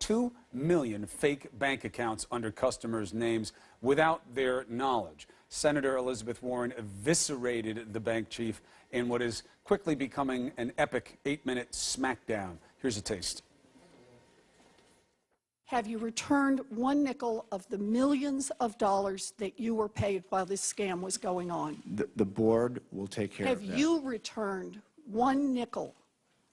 2 million fake bank accounts under customers' names without their knowledge. Senator Elizabeth Warren eviscerated the bank chief in what is quickly becoming an epic 8-minute smackdown. Here's a taste. Have you returned one nickel of the millions of dollars that you were paid while this scam was going on? The board will take care of that. Have you returned one nickel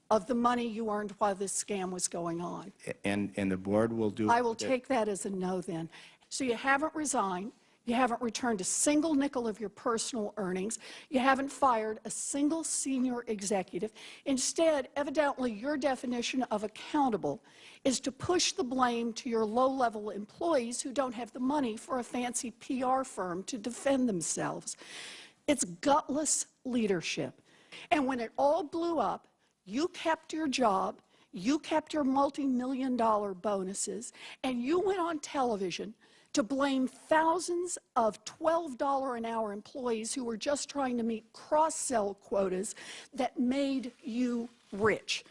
of the money you earned while this scam was going on? And the board will do. I will take that as a no then. So you haven't resigned. You haven't returned a single nickel of your personal earnings. You haven't fired a single senior executive. Instead, evidently, your definition of accountable is to push the blame to your low-level employees who don't have the money for a fancy PR firm to defend themselves. It's gutless leadership. And when it all blew up, you kept your job, you kept your multi-million-dollar bonuses, and you went on television to blame thousands of $12 an hour employees who were just trying to meet cross-sell quotas that made you rich.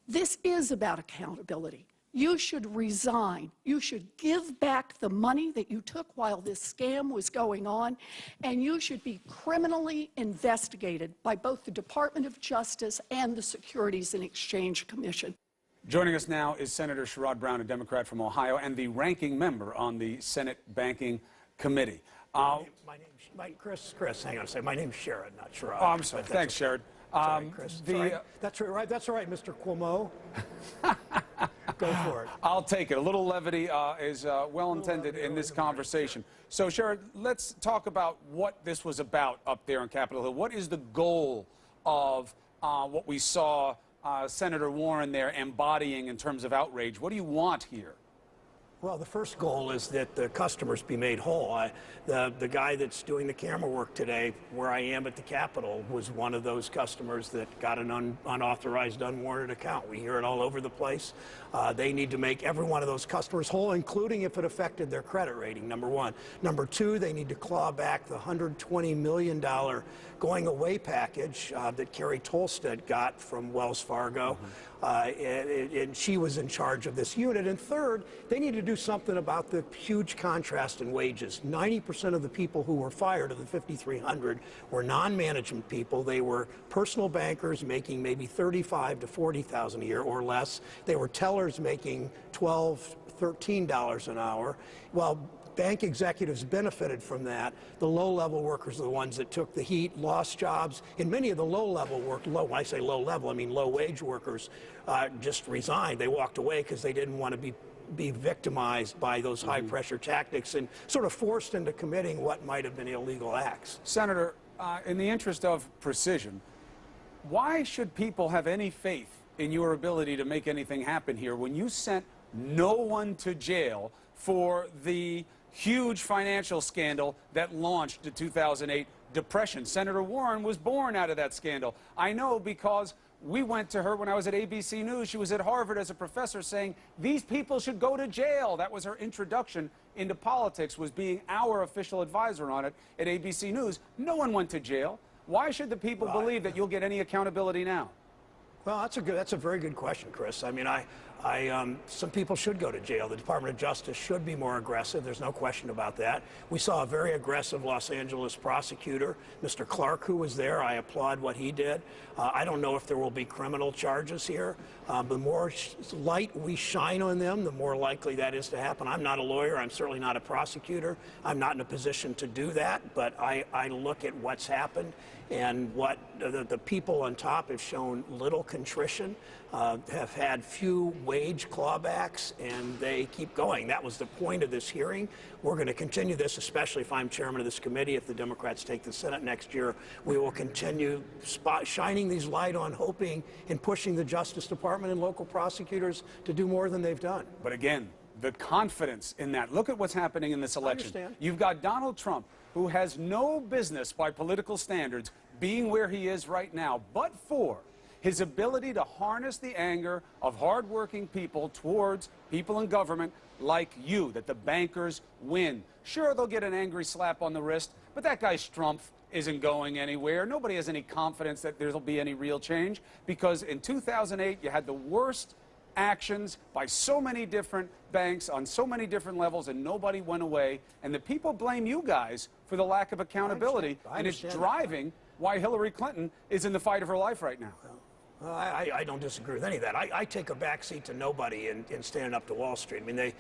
This is about accountability. You should resign. You should give back the money that you took while this scam was going on, and you should be criminally investigated by both the Department of Justice and the Securities and Exchange Commission. Joining us now is Senator Sherrod Brown, a Democrat from Ohio, and the ranking member on the Senate Banking Committee. Chris, hang on a second. My name's Sherrod, not Sherrod. Oh, I'm sorry. Thanks, Sherrod. Sorry, Chris. That's right. That's all right, Mr. Cuomo. Go for it. I'll take it. A little levity is well intended in this conversation. So, Sherrod, let's talk about what this was about up there on Capitol Hill. What is the goal of what we saw Senator Warren there embodying in terms of outrage? What do you want here? Well, the first goal is that the customers be made whole. The guy that's doing the camera work today, where I am at the Capitol, was one of those customers that got an unauthorized, unwarranted account. We hear it all over the place. They need to make every one of those customers whole, including if it affected their credit rating, number one. Number two, they need to claw back the $120 million going-away package that Carrie Tolstead got from Wells Fargo. And she was in charge of this unit. And third, they need to do something about the huge contrast in wages. 90% of the people who were fired of the 5,300 were non-management people. They were personal bankers making maybe $35,000 to $40,000 a year or less. They were tellers making $12, $13 an hour. Well, bank executives benefited from that. The low-level workers are the ones that took the heat, lost jobs, and many of the low-level when I say low-level, I mean low-wage workers, just resigned. They walked away because they didn't want to be victimized by those high-pressure tactics and sort of forced into committing what might have been illegal acts. Senator, in the interest of precision, why should people have any faith in your ability to make anything happen here when you sent no one to jail for the huge financial scandal that launched the 2008 Depression? Senator Warren was born out of that scandal. I know because we went to her when I was at ABC News. She was at Harvard as a professor saying these people should go to jail. That was her introduction into politics, was being our official advisor on it at ABC News. No one went to jail. Why should the people believe that you'll get any accountability now? Well, that's a very good question, Chris. I mean, some people should go to jail. The Department of Justice should be more aggressive. There's no question about that. We saw a very aggressive Los Angeles prosecutor, Mr. Clark, who was there. I applaud what he did. I don't know if there will be criminal charges here. The more light we shine on them, the more likely that is to happen. I'm not a lawyer. I'm certainly not a prosecutor. I'm not in a position to do that. But I look at what's happened and what the people on top have shown little contrition, have had few wage clawbacks, and they keep going. That was the point of this hearing. We're going to continue this, especially if I'm chairman of this committee. If the Democrats take the Senate next year, we will continue shining these light on, hoping and pushing the Justice Department and local prosecutors to do more than they've done. But again, the confidence in that. Look at what's happening in this election. I understand. You've got Donald Trump, who has no business by political standards being where he is right now, but for his ability to harness the anger of hardworking people towards people in government like you, that the bankers win. Sure, they'll get an angry slap on the wrist, but that guy's strumph isn't going anywhere. Nobody has any confidence that there'll be any real change, because in 2008, you had the worst actions by so many different banks on so many different levels, and nobody went away. And the people blame you guys for the lack of accountability, and it's driving why Hillary Clinton is in the fight of her life right now. I don't disagree with any of that. I take a backseat to nobody in standing up to Wall Street. I mean, they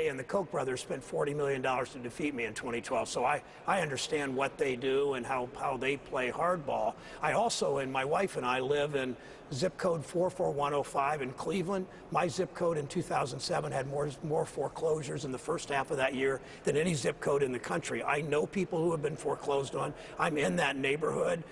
and the Koch brothers spent $40 million to defeat me in 2012. So I understand what they do and how they play hardball. I also, and my wife and I live in zip code 44105 in Cleveland. My zip code in 2007 had more foreclosures in the first half of that year than any zip code in the country. I know people who have been foreclosed on. I'm in that neighborhood.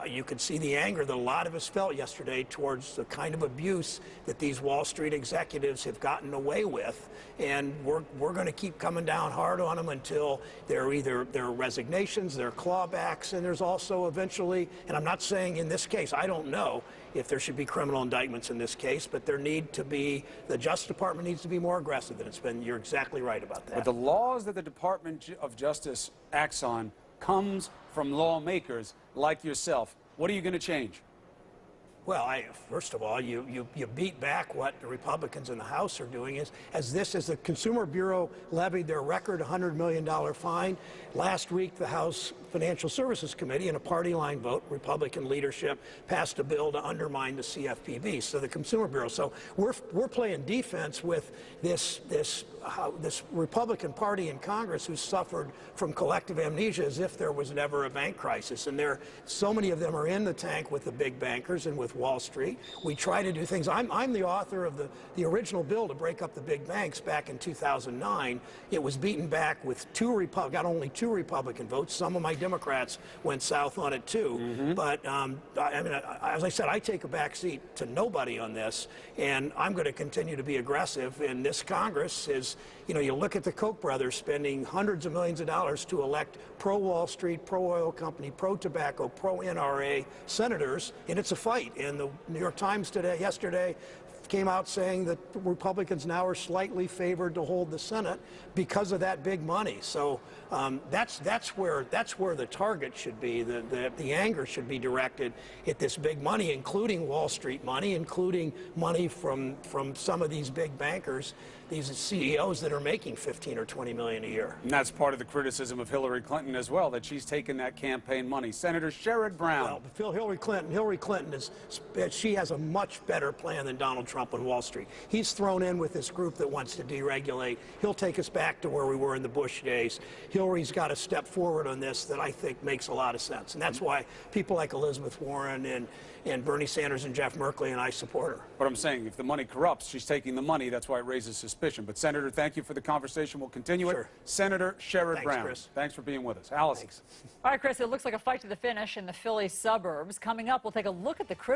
You could see the anger that a lot of us felt yesterday towards the kind of abuse that these Wall Street executives have gotten away with. And we're going to keep coming down hard on them until there are resignations, there are clawbacks, and there's also eventually, and I'm not saying in this case, I don't know if there should be criminal indictments in this case, but the Justice Department needs to be more aggressive than it's been. You're exactly right about that. But the laws that the Department of Justice acts on comes from lawmakers like yourself. What are you going to change? Well, first of all, you beat back what the Republicans in the House are doing. As the Consumer Bureau levied their record $100 million fine. Last week, the House Financial Services Committee, in a party line vote, Republican leadership passed a bill to undermine the CFPB, so the Consumer Bureau. So we're playing defense with this Republican Party in Congress who suffered from collective amnesia as if there was never a bank crisis. And so many of them are in the tank with the big bankers and with Wall Street. We try to do things. I'm the author of the original bill to break up the big banks back in 2009. It was beaten back with got only two Republican votes. Some of my Democrats went south on it too. But I mean, as I said, I take a back seat to nobody on this, and I'm going to continue to be aggressive. And this Congress is, you look at the Koch brothers spending hundreds of millions of dollars to elect pro-Wall Street, pro-oil company, pro-tobacco, pro-NRA senators, and it's a fight. And the New York Times yesterday came out saying that Republicans now are slightly favored to hold the Senate because of that big money. So that's where the target should be. The anger should be directed at this big money, including Wall Street money, including money from some of these big bankers, these CEOs that are making 15 or 20 million a year. And that's part of the criticism of Hillary Clinton as well, that she's taken that campaign money. Senator Sherrod Brown. Well, Hillary Clinton she has a much better plan than Donald Trump on Wall Street. He's thrown in with this group that wants to deregulate. He'll take us back to where we were in the Bush days. Hillary's got to step forward on this that I think makes a lot of sense. And that's why people like Elizabeth Warren and Bernie Sanders and Jeff Merkley and I support her. But I'm saying, if the money corrupts, she's taking the money. That's why it raises suspicion. But, Senator, thank you for the conversation. We'll continue it. Senator Sherrod Brown. Chris. Thanks for being with us. Alice. All right, Chris, it looks like a fight to the finish in the Philly suburbs. Coming up, we'll take a look at the critical